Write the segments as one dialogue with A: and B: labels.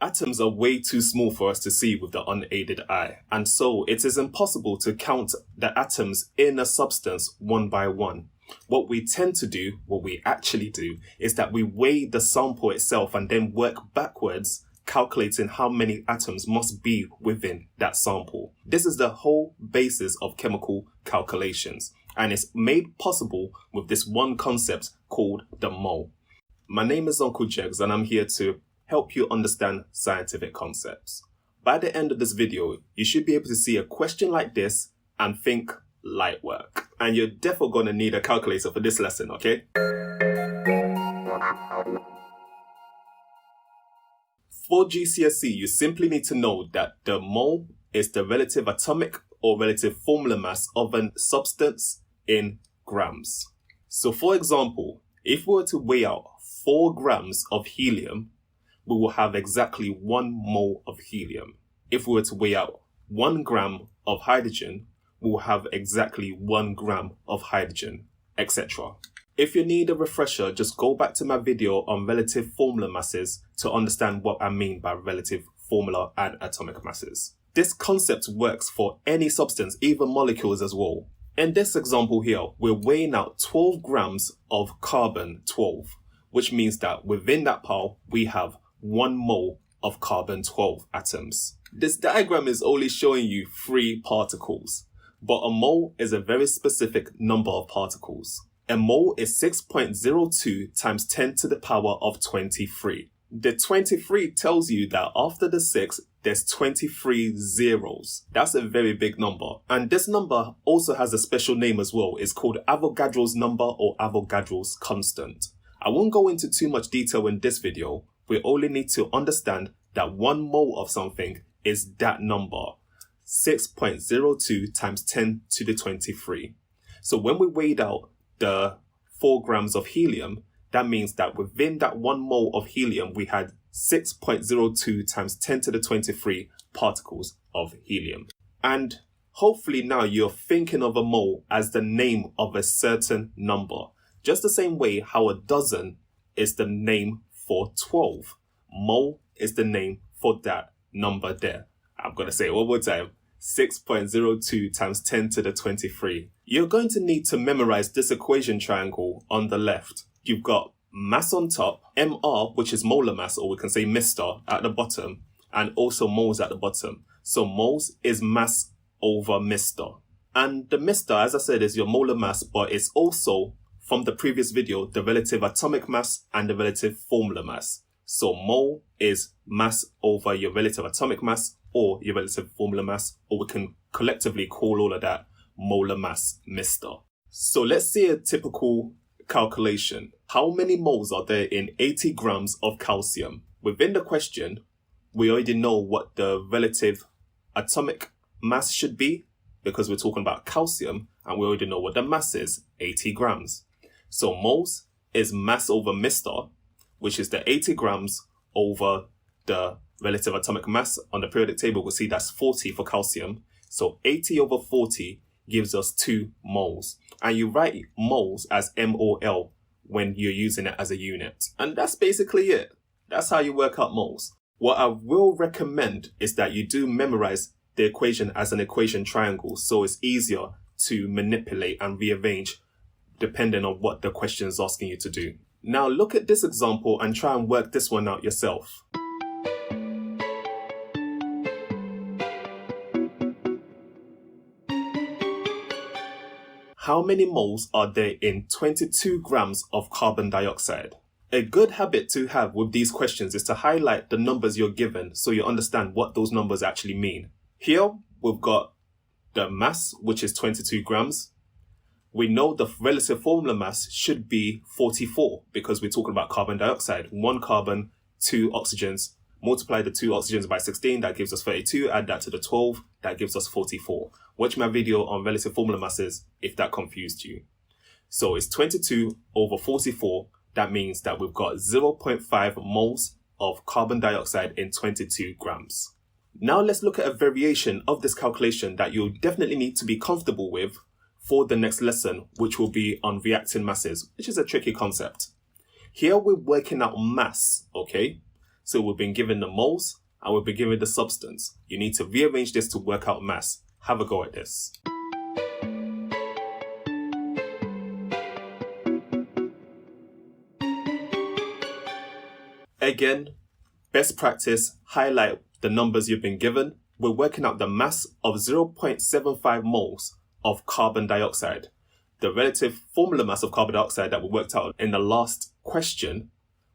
A: Atoms are way too small for us to see with the unaided eye, and so it is impossible to count the atoms in a substance one by one. What we tend to do, what we actually do, is that we weigh the sample itself and then work backwards, calculating how many atoms must be within that sample. This is the whole basis of chemical calculations, and it's made possible with this one concept called the mole. My name is Uncle Jegs, and I'm here to help you understand scientific concepts. By the end of this video, you should be able to see a question like this and think light work. And you're definitely going to need a calculator for this lesson, okay? For GCSE, you simply need to know that the mole is the relative atomic or relative formula mass of a substance in grams. So for example, if we were to weigh out 4 grams of helium, we will have exactly 1 mole of helium. If we were to weigh out 1 gram of hydrogen, we will have exactly 1 gram of hydrogen, etc. If you need a refresher, just go back to my video on relative formula masses to understand what I mean by relative formula and atomic masses. This concept works for any substance, even molecules as well. In this example here, we're weighing out 12 grams of carbon-12, which means that within that pile, we have 1 mole of carbon-12 atoms. This diagram is only showing you 3 particles, but a mole is a very specific number of particles. A mole is 6.02 times 10 to the power of 23. The 23 tells you that after the 6, there's 23 zeros. That's a very big number. And this number also has a special name as well. It's called Avogadro's number or Avogadro's constant. I won't go into too much detail in this video. We only need to understand that 1 mole of something is that number, 6.02 times 10 to the 23. So when we weighed out the 4 grams of helium, that means that within that 1 mole of helium, we had 6.02 times 10 to the 23 particles of helium. And hopefully now you're thinking of a mole as the name of a certain number, just the same way how a dozen is the name for 12. Mole is the name for that number there. I'm going to say it one more time. 6.02 times 10 to the 23. You're going to need to memorize this equation triangle on the left. You've got mass on top, mR, which is molar mass, or we can say Mr. at the bottom, and also moles at the bottom. So moles is mass over Mr. And the Mr, as I said, is your molar mass, but it's also, from the previous video, the relative atomic mass and the relative formula mass. So mole is mass over your relative atomic mass or your relative formula mass, or we can collectively call all of that molar mass, Mr. So let's see a typical calculation. How many moles are there in 80 grams of calcium? Within the question, we already know what the relative atomic mass should be because we're talking about calcium, and we already know what the mass is, 80 grams. So moles is mass over Mr, which is the 80 grams over the relative atomic mass. On the periodic table, we'll see that's 40 for calcium. So 80 over 40 gives us 2 moles. And you write moles as MOL when you're using it as a unit. And that's basically it. That's how you work out moles. What I will recommend is that you do memorize the equation as an equation triangle, so it's easier to manipulate and rearrange depending on what the question is asking you to do. Now look at this example and try and work this one out yourself. How many moles are there in 22 grams of carbon dioxide? A good habit to have with these questions is to highlight the numbers you're given so you understand what those numbers actually mean. Here we've got the mass, which is 22 grams. We know the relative formula mass should be 44 because we're talking about carbon dioxide. 1 carbon, 2 oxygens. Multiply the 2 oxygens by 16, that gives us 32. Add that to the 12, that gives us 44. Watch my video on relative formula masses if that confused you. So it's 22 over 44. That means that we've got 0.5 moles of carbon dioxide in 22 grams. Now let's look at a variation of this calculation that you'll definitely need to be comfortable with for the next lesson, which will be on reacting masses, which is a tricky concept. Here we're working out mass, okay? So we've been given the moles and we've been given the substance. You need to rearrange this to work out mass. Have a go at this. Again, best practice, highlight the numbers you've been given. We're working out the mass of 0.75 moles of carbon dioxide. The relative formula mass of carbon dioxide that we worked out in the last question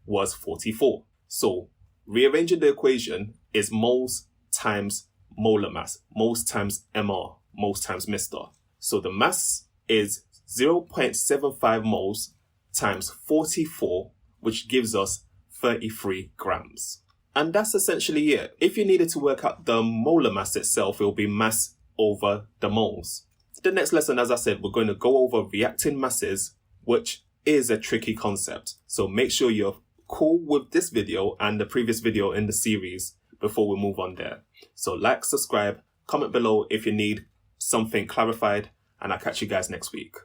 A: was 44. So rearranging the equation is moles times molar mass, moles times MR, moles times Mr. So the mass is 0.75 moles times 44, which gives us 33 grams. And that's essentially it. If you needed to work out the molar mass itself, it will be mass over the moles. The next lesson, as I said, we're going to go over reacting masses, which is a tricky concept. So make sure you're cool with this video and the previous video in the series before we move on there. So like, subscribe, comment below if you need something clarified, and I'll catch you guys next week.